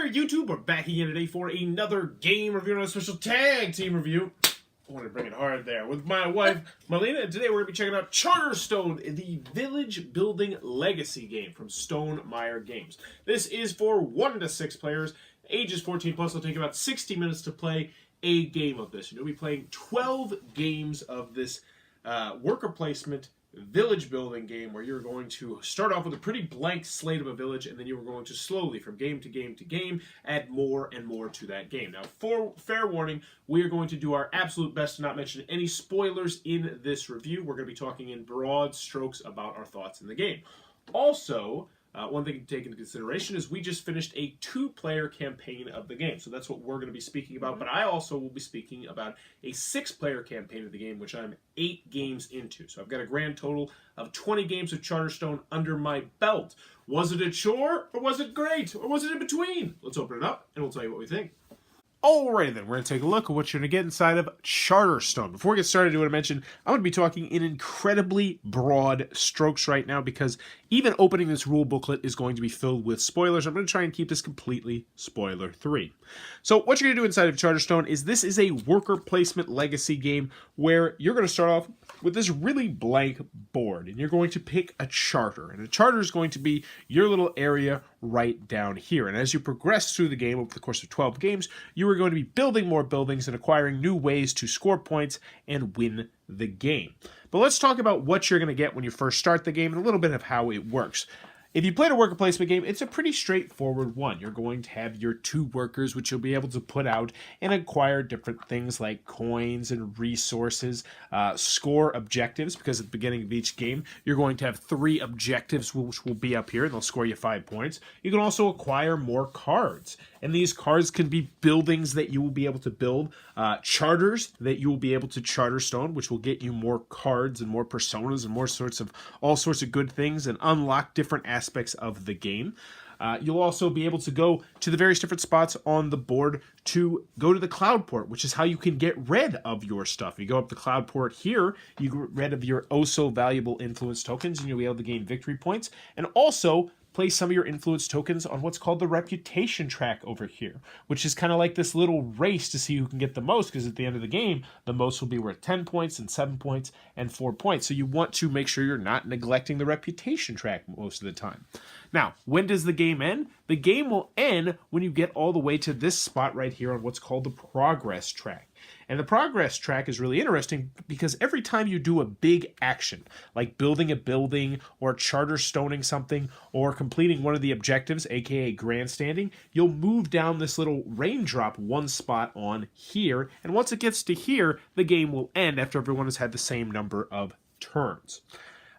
there, YouTube. We're back again today for another game review and a special tag team review. I want to bring it hard there with my wife, Melina, and today we're going to be checking out Charterstone, the village building legacy game from Stone Meyer Games. This is for 1 to 6 players, ages 14 plus. It'll take about 60 minutes to play a game of this. You'll be playing 12 games of this worker placement village building game where you're going to start off with a pretty blank slate of a village, and then you are going to slowly, from game to game to game, add more and more to that game. Now, for fair warning, we are going to do our absolute best to not mention any spoilers in this review. We're going to be talking in broad strokes about our thoughts in the game. Also, one thing to take into consideration is we just finished a 2-player campaign of the game. So that's what we're going to be speaking about. But I also will be speaking about a 6-player campaign of the game, which I'm 8 games into. So I've got a grand total of 20 games of Charterstone under my belt. Was it a chore, or was it great, or was it in between? Let's open it up, and we'll tell you what we think. Alrighty then, we're going to take a look at what you're going to get inside of Charterstone. Before we get started, I want to mention, I'm going to be talking in incredibly broad strokes right now because even opening this rule booklet is going to be filled with spoilers. I'm going to try and keep this completely spoiler-free. So what you're going to do inside of Charterstone is this is a worker placement legacy game where you're going to start off with this really blank board, and you're going to pick a charter. And a charter is going to be your little area right down here. And as you progress through the game over the course of 12 games, you are going to be building more buildings and acquiring new ways to score points and win the game. But let's talk about what you're going to get when you first start the game and a little bit of how it works. If you played a worker placement game, it's a pretty straightforward one. You're going to have your 2 workers, which you'll be able to put out and acquire different things like coins and resources, score objectives, because at the beginning of each game, you're going to have 3 objectives, which will be up here, and they'll score you 5 points. You can also acquire more cards, and these cards can be buildings that you will be able to build, charters that you will be able to Charterstone, which will get you more cards and more personas and more all sorts of good things and unlock different aspects of the game. You'll also be able to go to the various different spots on the board to go to the cloud port, which is how you can get rid of your stuff. You go up the cloud port here, you get rid of your valuable influence tokens, and you'll be able to gain victory points, and also place some of your influence tokens on what's called the reputation track over here, which is kind of like this little race to see who can get the most, because at the end of the game, the most will be worth 10 points and 7 points and 4 points. So you want to make sure you're not neglecting the reputation track most of the time. Now, when does the game end? The game will end when you get all the way to this spot right here on what's called the progress track. And the progress track is really interesting because every time you do a big action, like building a building or charterstoning something or completing one of the objectives, aka grandstanding, you'll move down this little raindrop 1 spot on here. And once it gets to here, the game will end after everyone has had the same number of turns.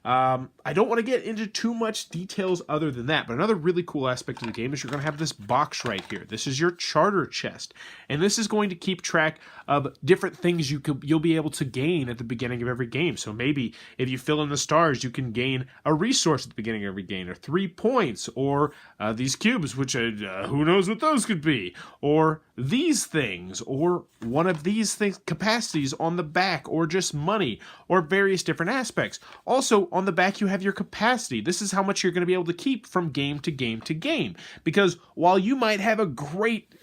I don't want to get into too much details other than that, but another really cool aspect of the game is you're going to have this box right here. This is your charter chest, and this is going to keep track of different things you'll be able to gain at the beginning of every game. So maybe if you fill in the stars, you can gain a resource at the beginning of every game, or 3 points, or these cubes, which who knows what those could be, or these things, or one of these things, capacities on the back, or just money, or various different aspects. Also, on the back, you have your capacity. This is how much you're going to be able to keep from game to game to game. Because while you might have a great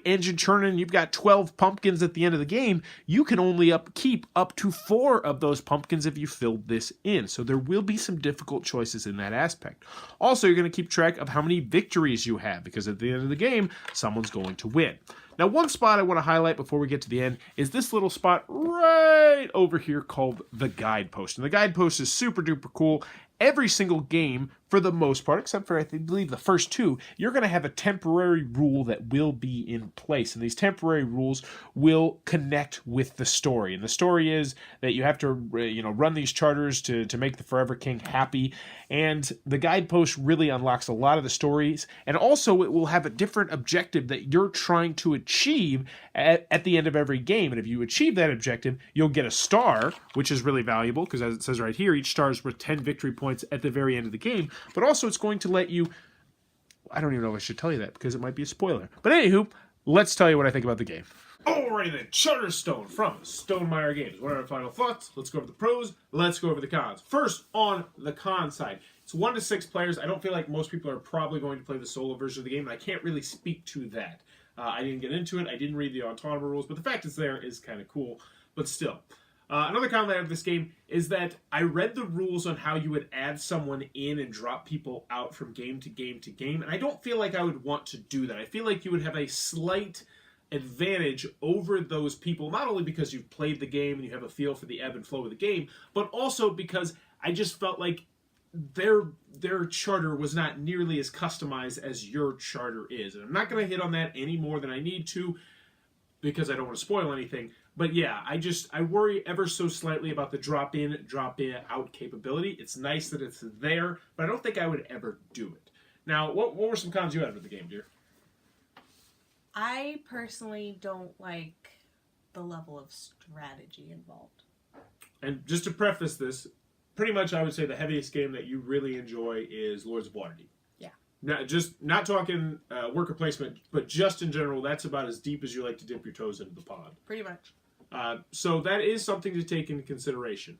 engine churning, you've got 12 pumpkins at the end of the game, you can only keep up to 4 of those pumpkins if you filled this in. So there will be some difficult choices in that aspect. Also, you're going to keep track of how many victories you have, because at the end of the game, someone's going to win. Now, one spot I want to highlight before we get to the end is this little spot right over here called the guidepost. And the guidepost is super duper cool. Every single game, for the most part, except for I believe the first 2, you're going to have a temporary rule that will be in place. And these temporary rules will connect with the story. And the story is that you have to run these charters to make the Forever King happy. And the guidepost really unlocks a lot of the stories. And also it will have a different objective that you're trying to achieve at the end of every game. And if you achieve that objective, you'll get a star, which is really valuable because, as it says right here, each star is worth 10 victory points at the very end of the game. But also it's going to let you, I don't even know if I should tell you that because it might be a spoiler. But anywho, let's tell you what I think about the game. Alrighty then, Charterstone from Stone Meyer Games. What are our final thoughts? Let's go over the pros, let's go over the cons. First, on the con side, It's 1 to 6 players. I don't feel like most people are probably going to play the solo version of the game, and I can't really speak to that. I didn't get into it. I didn't read the autonomous rules, but the fact it's there is kind of cool. But still. Another comment I have of this game is that I read the rules on how you would add someone in and drop people out from game to game to game, and I don't feel like I would want to do that. I feel like you would have a slight advantage over those people, not only because you've played the game and you have a feel for the ebb and flow of the game, but also because I just felt like their charter was not nearly as customized as your charter is. And I'm not going to hit on that any more than I need to because I don't want to spoil anything. But yeah, I worry ever so slightly about the drop in, out capability. It's nice that it's there, but I don't think I would ever do it. Now, what were some cons you had with the game, dear? I personally don't like the level of strategy involved. And just to preface this, pretty much I would say the heaviest game that you really enjoy is Lords of Waterdeep. Yeah. Not talking worker placement, but just in general, that's about as deep as you like to dip your toes into the pond. Pretty much. So that is something to take into consideration.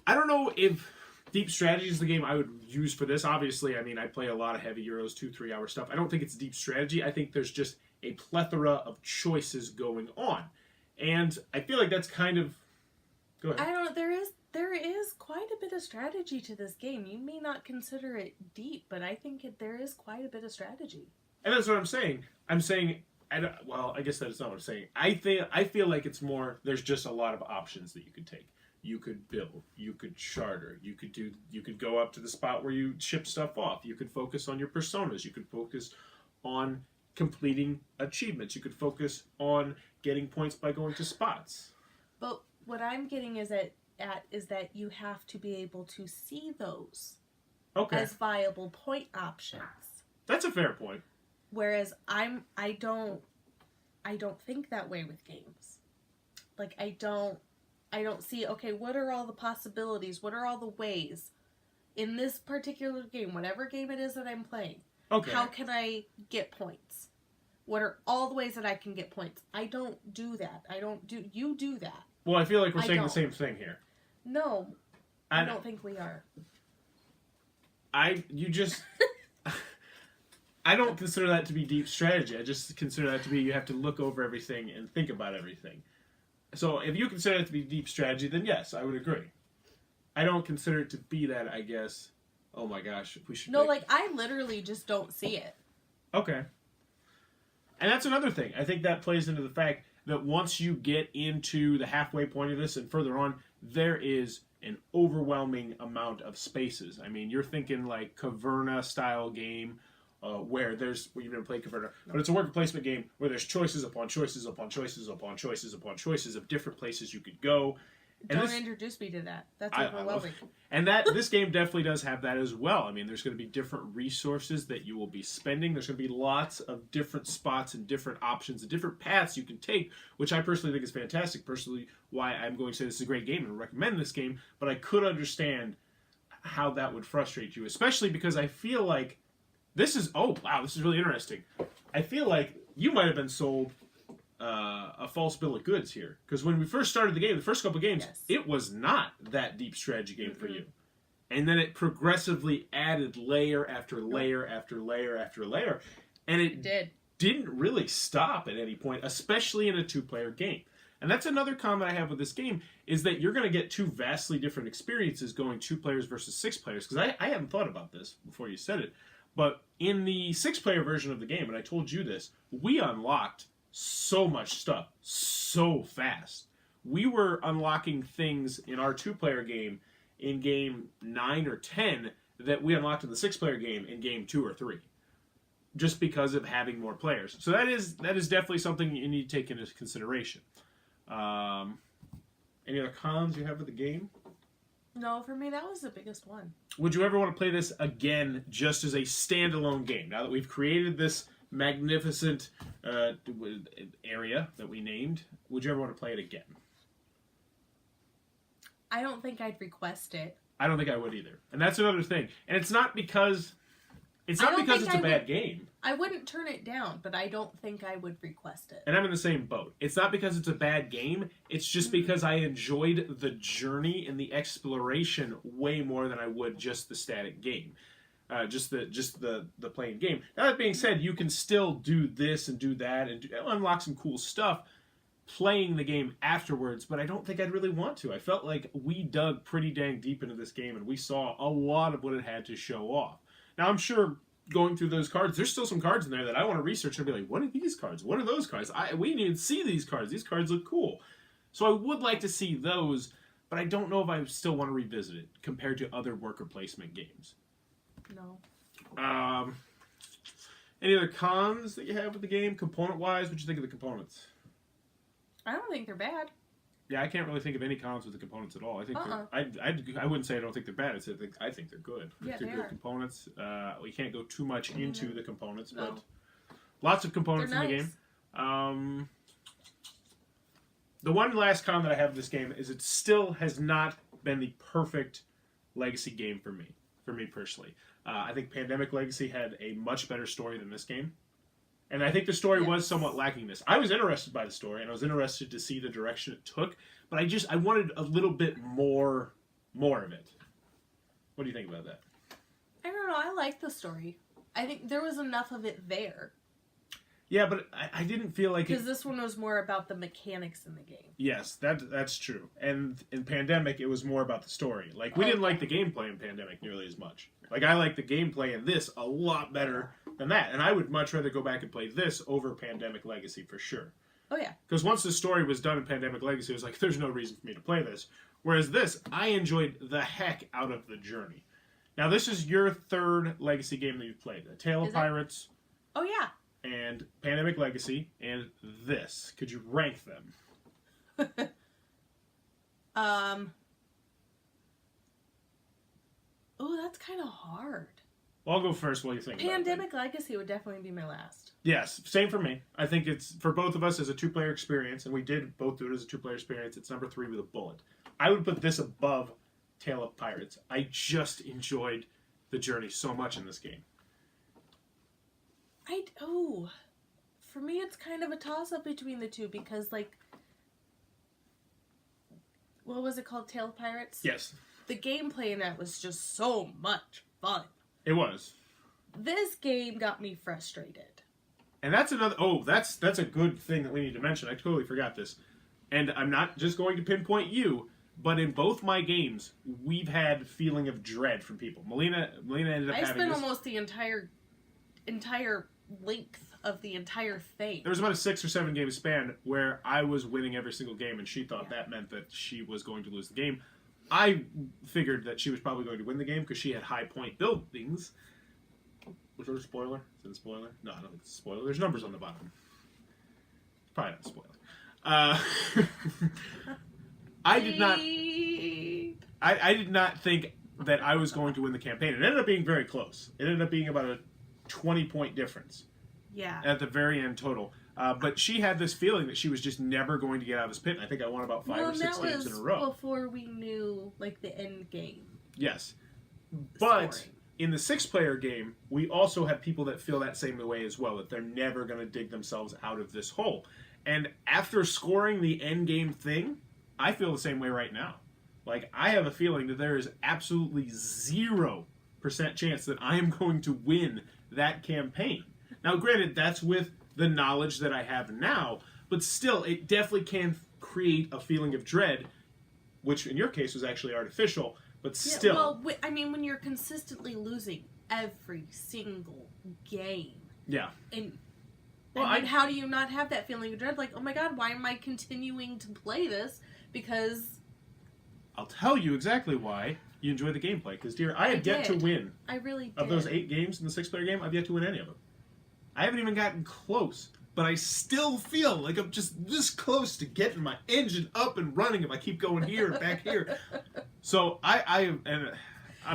I don't know if deep strategy is the game I would use for this. Obviously, I mean, I play a lot of heavy Euros, 2-3 hour stuff. I don't think it's deep strategy. I think there's just a plethora of choices going on. And I feel like that's kind of... Go ahead. I don't know. There is quite a bit of strategy to this game. You may not consider it deep, but I think there is quite a bit of strategy. And that's what I'm saying. I'm saying... I guess that's not what I'm saying. I feel like it's more, there's just a lot of options that you could take. You could build, you could charter, you could go up to the spot where you ship stuff off, you could focus on your personas, you could focus on completing achievements, you could focus on getting points by going to spots. But what I'm getting is that you have to be able to see those as viable point options. That's a fair point. Whereas I don't think that way with games. Like I don't see, okay, what are all the possibilities? What are all the ways in this particular game, whatever game it is that I'm playing? Okay. How can I get points? What are all the ways that I can get points? I don't do that. You do that. Well, I feel like we're saying the same thing here. No, I don't think we are. I don't consider that to be deep strategy. I just consider that to be you have to look over everything and think about everything. So if you consider it to be deep strategy, then yes, I would agree. I don't consider it to be that, I guess. Oh my gosh, we should... No, I literally just don't see it. Okay. And that's another thing. I think that plays into the fact that once you get into the halfway point of this and further on, there is an overwhelming amount of spaces. I mean, you're thinking like Caverna-style game... where you've never played Caverna, but it's a worker placement game where there's choices upon choices upon choices upon choices upon choices of different places you could go. And don't introduce me to that. That's overwhelming. And this game definitely does have that as well. I mean, there's going to be different resources that you will be spending. There's going to be lots of different spots and different options and different paths you can take, which I personally think is fantastic. Personally, why I'm going to say this is a great game and recommend this game, but I could understand how that would frustrate you, especially because I feel like this is really interesting. I feel like you might have been sold a false bill of goods here. Because when we first started the game, the first couple of games, It was not that deep strategy game for you. And then it progressively added layer after layer after layer after layer. And it didn't really stop at any point, especially in a two-player game. And that's another comment I have with this game, is that you're going to get two vastly different experiences going 2 players versus 6 players. Because I hadn't thought about this before you said it. But in the 6-player version of the game, and I told you this, we unlocked so much stuff so fast. We were unlocking things in our 2-player game in game 9 or 10 that we unlocked in the 6-player game in game 2 or 3. Just because of having more players. So that is definitely something you need to take into consideration. Any other cons you have with the game? No, for me, that was the biggest one. Would you ever want to play this again just as a standalone game? Now that we've created this magnificent area that we named, would you ever want to play it again? I don't think I'd request it. I don't think I would either. And that's another thing. And it's not because It's not because it's a bad game. I wouldn't turn it down, but I don't think I would request it. And I'm in the same boat. It's not because it's a bad game. It's just because I enjoyed the journey and the exploration way more than I would just the static game. Just the plain game. Now, that being said, you can still do this and do that and unlock some cool stuff playing the game afterwards, but I don't think I'd really want to. I felt like we dug pretty dang deep into this game and we saw a lot of what it had to show off. Now, I'm sure going through those cards, there's still some cards in there that I want to research and be like, what are these cards? What are those cards? We didn't even see these cards. These cards look cool. So I would like to see those, but I don't know if I still want to revisit it compared to other worker placement games. No. Any other cons that you have with the game, component-wise? What do you think of the components? I don't think they're bad. Yeah, I can't really think of any cons with the components at all. I think I wouldn't say I don't think they're bad. I think they're good. Yeah, they're good are. components. We can't go too much into the components, No. but lots of components They're in the nice. game. The one last con that I have of this game is it still has not been the perfect legacy game for me personally. I think Pandemic Legacy had a much better story than this game. And I think the story was somewhat lacking this. I was interested by the story, and I was interested to see the direction it took, but I wanted a little bit more of it. What do you think about that? I don't know. I like the story. I think there was enough of it there. Yeah, but I didn't feel like because this one was more about the mechanics in the game. Yes, that's true. And in Pandemic, it was more about the story. Like, we didn't like the gameplay in Pandemic nearly as much. Like, I like the gameplay in this a lot better than that. And I would much rather go back and play this over Pandemic Legacy for sure. Oh, yeah. Because once the story was done in Pandemic Legacy, it was like, there's no reason for me to play this. Whereas this, I enjoyed the heck out of the journey. Now, this is your third Legacy game that you've played. Tale of Pirates. Oh, yeah. And Pandemic Legacy, and this. Could you rank them? Oh, that's kind of hard. Well, I'll go first while you think about it. Pandemic Legacy would definitely be my last. Yes, same for me. I think it's, for both of us, as a two-player experience, and we did both do it as a two-player experience, it's number 3 with a bullet. I would put this above Tale of Pirates. I just enjoyed the journey so much in this game. For me, it's kind of a toss-up between the two because, like, what was it called? Tale of Pirates? Yes. The gameplay in that was just so much fun. It was. This game got me frustrated. And that's another, that's a good thing that we need to mention. I totally forgot this. And I'm not just going to pinpoint you, but in both my games, we've had feeling of dread from people. Melina ended up having this. I spent almost the entire length of the entire thing. There was about a 6 or 7 game span where I was winning every single game, and she thought that meant that she was going to lose the game. I figured that she was probably going to win the game because she had high point buildings. Was there a spoiler? Is it a spoiler? No, I don't think it's a spoiler. There's numbers on the bottom. Probably not a spoiler. I did not. I did not think that I was going to win the campaign. It ended up being very close. It ended up being about a 20-point difference. Yeah. At the very end total. But she had this feeling that she was just never going to get out of this pit. And I think I won about 5 or 6 games in a row. Before we knew, like, the end game. Yes. But Scoring. in the 6-player game, we also have people that feel that same way as well, that they're never going to dig themselves out of this hole. And after scoring the end game thing, I feel the same way right now. Like, I have a feeling that there is absolutely 0% chance that I am going to win that campaign. Now, granted, that's with the knowledge that I have now, but still, it definitely can create a feeling of dread, which in your case was actually artificial, but still. Well, I mean, when you're consistently losing every single game. Yeah. And how do you not have that feeling of dread? Like, oh my god, why am I continuing to play this? Because I'll tell you exactly why you enjoy the gameplay. Because, dear, I had yet to win. I really did. Of those 8 games in the 6-player game, I've yet to win any of them. I haven't even gotten close, but I still feel like I'm just this close to getting my engine up and running if I keep going here and back here. So I'm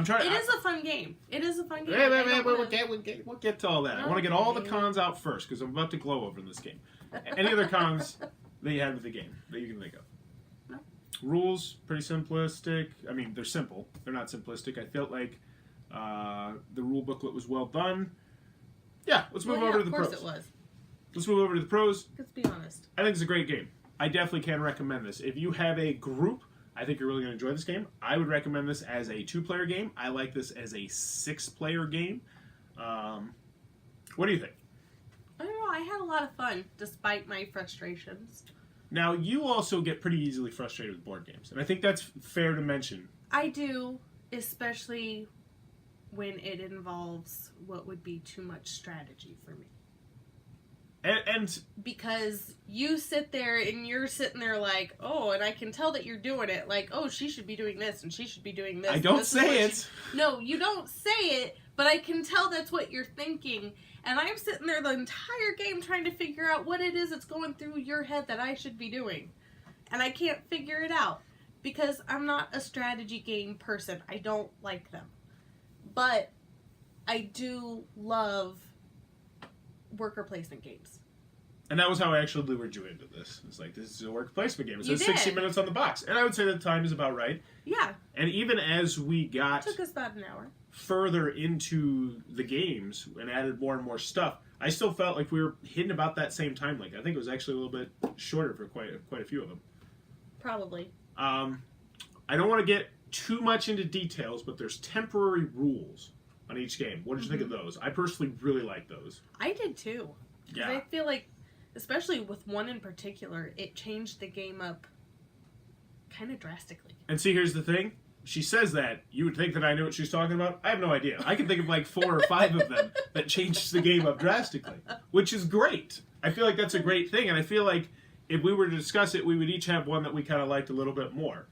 trying. It is a fun game. It is a fun game. We'll get to all that. I want to get all the cons out first because I'm about to glow over this game. Any other cons that you had with the game that you can think of? No. Rules, pretty simplistic. I mean, they're simple. They're not simplistic. I felt like The rule booklet was well done. Yeah, let's move over to the pros. Of course it was. Let's move over to the pros. Let's be honest. I think it's a great game. I definitely can recommend this. If you have a group, I think you're really going to enjoy this game. I would recommend this as a 2-player game. I like this as a 6-player game. What do you think? I don't know. I had a lot of fun, despite my frustrations. Now, you also get pretty easily frustrated with board games, and I think that's fair to mention. I do, especially when it involves what would be too much strategy for me. And because you sit there and you're sitting there like, oh, and I can tell that you're doing it. Like, oh, she should be doing this and she should be doing this. I don't say it. No, you don't say it, but I can tell that's what you're thinking. And I'm sitting there the entire game trying to figure out what it is that's going through your head that I should be doing. And I can't figure it out because I'm not a strategy game person. I don't like them. But I do love worker placement games. And that was how I actually lured you into this. It's like, this is a worker placement game. It You says did. 60 minutes on the box. And I would say the time is about right. Yeah. And even as we got It took us about an hour. further into the games and added more and more stuff, I still felt like we were hitting about that same time length. I think it was actually a little bit shorter for quite a few of them. Probably. I don't want to get too much into details, but there's temporary rules on each game. What did you think of those? I personally really like those. I did too. 'Cause Yeah. I feel like, especially with one in particular, it changed the game up kind of drastically. And see, here's the thing. She says that. You would think that I knew what she's talking about. I have no idea. I can think of like 4 or 5 of them that changed the game up drastically, which is great. I feel like that's a great thing, and I feel like if we were to discuss it, we would each have one that we kind of liked a little bit more.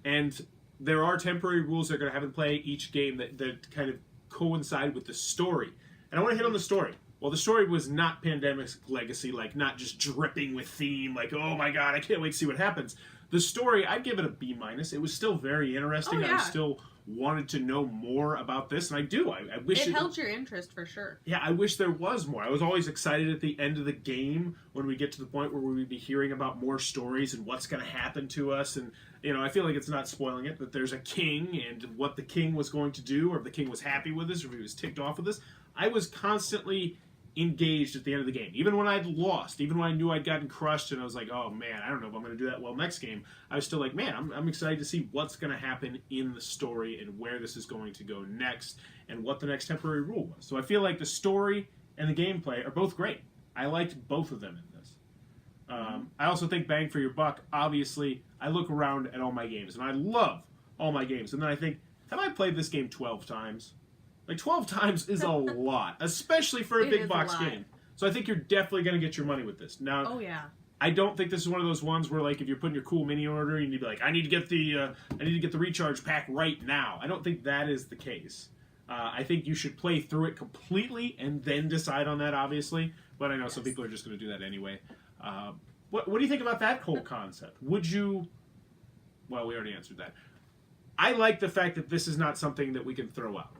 And there are temporary rules they're going to have in play each game that kind of coincide with the story. And I want to hit on the story. Well, the story was not Pandemic's legacy, like not just dripping with theme, like, oh my god, I can't wait to see what happens. The story, I'd give it a B-. It was still very interesting. Oh, yeah. I still wanted to know more about this, and I do. I wish It held your interest for sure. Yeah, I wish there was more. I was always excited at the end of the game when we get to the point where we would be hearing about more stories and what's going to happen to us. And, I feel like it's not spoiling it, that there's a king and what the king was going to do, or if the king was happy with us, or if he was ticked off with us. I was constantly engaged at the end of the game. Even when I'd lost, even when I knew I'd gotten crushed and I was like, oh man, I don't know if I'm going to do that well next game, I was still like, man, I'm excited to see what's going to happen in the story and where this is going to go next and what the next temporary rule was. So I feel like the story and the gameplay are both great. I liked both of them in this. I also think bang for your buck. Obviously, I look around at all my games and I love all my games. And then I think, have I played this game 12 times? Like, 12 times is a lot, especially for a big box game. So I think you're definitely going to get your money with this. Now, Oh, yeah. I don't think this is one of those ones where, like, if you're putting your cool mini order, you need to be like, I need to get the recharge pack right now. I don't think that is the case. I think you should play through it completely and then decide on that, obviously. But I know some people are just going to do that anyway. What do you think about that whole concept? Would you... Well, we already answered that. I like the fact that this is not something that we can throw out.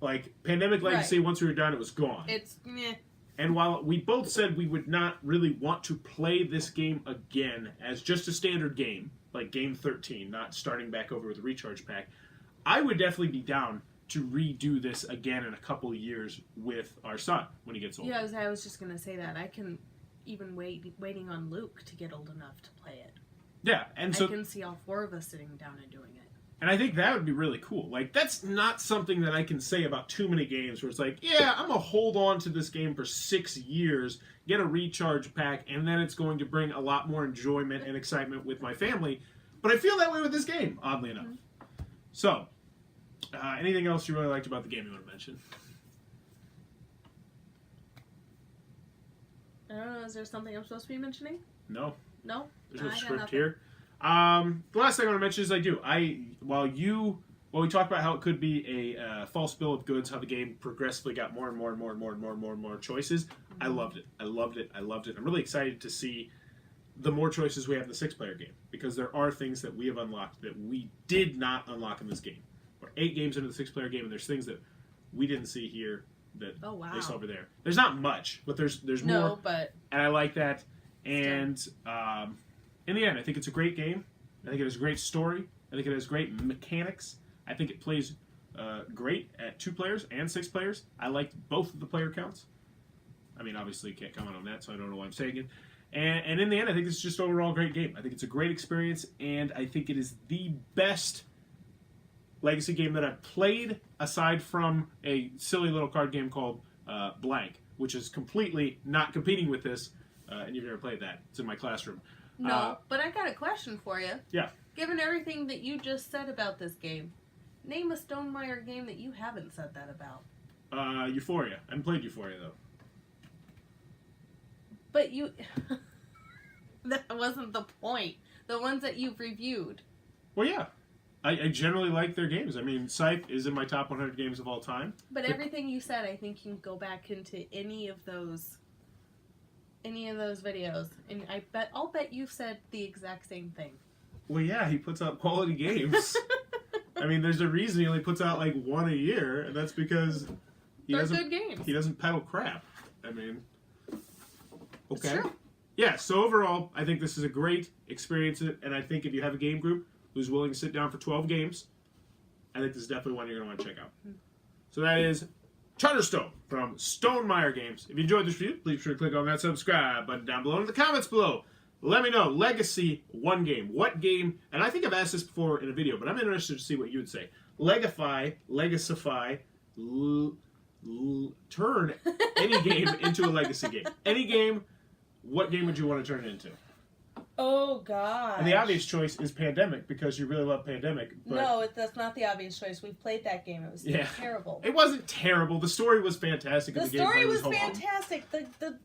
Like, Pandemic Legacy, once we were done, it was gone. It's meh. And while we both said we would not really want to play this game again as just a standard game, like Game 13, not starting back over with a recharge pack, I would definitely be down to redo this again in a couple of years with our son when he gets older. Yeah, I was just going to say that. I can even waiting on Luke to get old enough to play it. Yeah, and so... I can see all 4 of us sitting down and doing it. And I think that would be really cool. Like, that's not something that I can say about too many games where it's like, yeah, I'm going to hold on to this game for 6 years, get a recharge pack, and then it's going to bring a lot more enjoyment and excitement with my family. But I feel that way with this game, oddly enough. So, anything else you really liked about the game you want to mention? I don't know, is there something I'm supposed to be mentioning? No. No? There's no I got script nothing. here. The last thing I want to mention is while we talked about how it could be a false bill of goods, how the game progressively got more and more choices. I loved it. I loved it. I'm really excited to see the more choices we have in the 6-player game, because there are things that we have unlocked that we did not unlock in this game. We're 8 games into the 6-player game, and there's things that we didn't see here that they saw over there. There's not much, but there's more. No, but... And I like that. And in the end, I think it's a great game. I think it has a great story. I think it has great mechanics. I think it plays great at 2 players and 6 players. I liked both of the player counts. I mean, obviously, you can't comment on that, so I don't know why I'm saying it. And in the end, I think it's just overall a great game. I think it's a great experience, and I think it is the best Legacy game that I've played, aside from a silly little card game called Blank, which is completely not competing with this, and you've never played that. It's in my classroom. No, but I got a question for you. Yeah. Given everything that you just said about this game, name a Stonemaier game that you haven't said that about. Euphoria. I haven't played Euphoria, though. But you... that wasn't the point. The ones that you've reviewed. Well, yeah. I generally like their games. I mean, Scythe is in my top 100 games of all time. But everything you said, I think you can go back into any of those videos, and I'll bet you've said the exact same thing. Well, yeah, he puts out quality games. I mean, there's a reason he only puts out like 1 a year, and that's because they're good games. He doesn't peddle crap. I mean, okay. It's true. Yeah, so overall, I think this is a great experience, and I think if you have a game group who's willing to sit down for 12 games, I think this is definitely one you're going to want to check out. So that is Charterstone from Stonemaier Games. If you enjoyed this review, please be sure to click on that subscribe button down below in the comments below. Let me know, Legacy, one game. What game, and I think I've asked this before in a video, but I'm interested to see what you would say. Legacify, turn any game into a Legacy game. Any game, what game would you want to turn it into? Oh, God. And the obvious choice is Pandemic, because you really love Pandemic. But no, that's not the obvious choice. We've played that game. It was terrible. It wasn't terrible. The story was fantastic. The story was fantastic. The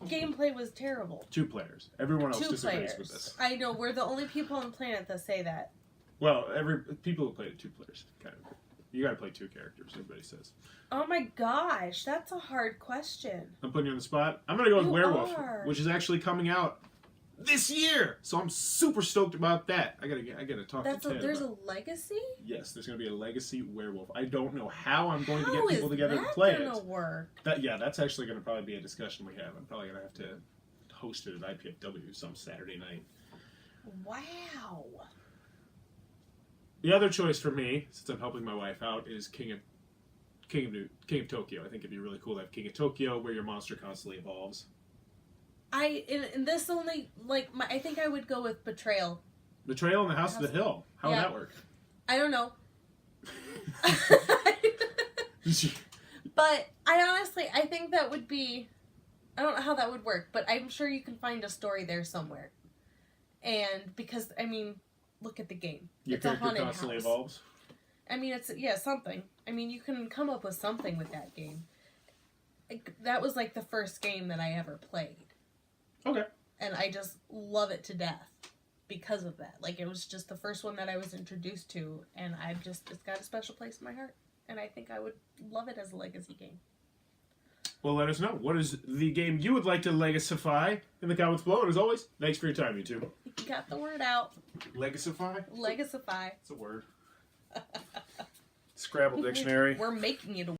gameplay was terrible. 2 players. Everyone else 2 disagrees players. with this. I know. We're the only people on the planet that say that. Well, people who played it 2 players. Kind of. You got to play 2 characters, everybody says. Oh my gosh, that's a hard question. I'm putting you on the spot. I'm going to go with Werewolf, are. which is actually coming out this year. So I'm super stoked about that. I gotta talk to Ted. There's a Legacy? Yes, there's going to be a Legacy Werewolf. I don't know how I'm going to How get people is together that to play gonna it. work? That's actually going to probably be a discussion we have. I'm probably going to have to host it at IPFW some Saturday night. Wow. The other choice for me, since I'm helping my wife out, is King of Tokyo. I think it'd be really cool to have King of Tokyo, where your monster constantly evolves. In this only, I think I would go with Betrayal. Betrayal in the House of the Hill. How would that work? I don't know. But I think that would be, I don't know how that would work, but I'm sure you can find a story there somewhere. And because, I mean, look at the game. Your it's a haunted constantly house. evolves? I mean, it's, something. I mean, you can come up with something with that game. That was like the first game that I ever played. Okay. And I just love it to death because of that. Like, it was just the first one that I was introduced to, and it's got a special place in my heart. And I think I would love it as a Legacy game. Well, let us know. What is the game you would like to Legacify in the comments below? And as always, thanks for your time, YouTube. You got the word out. Legacify? Legacify. It's a word. Scrabble dictionary. We're making it a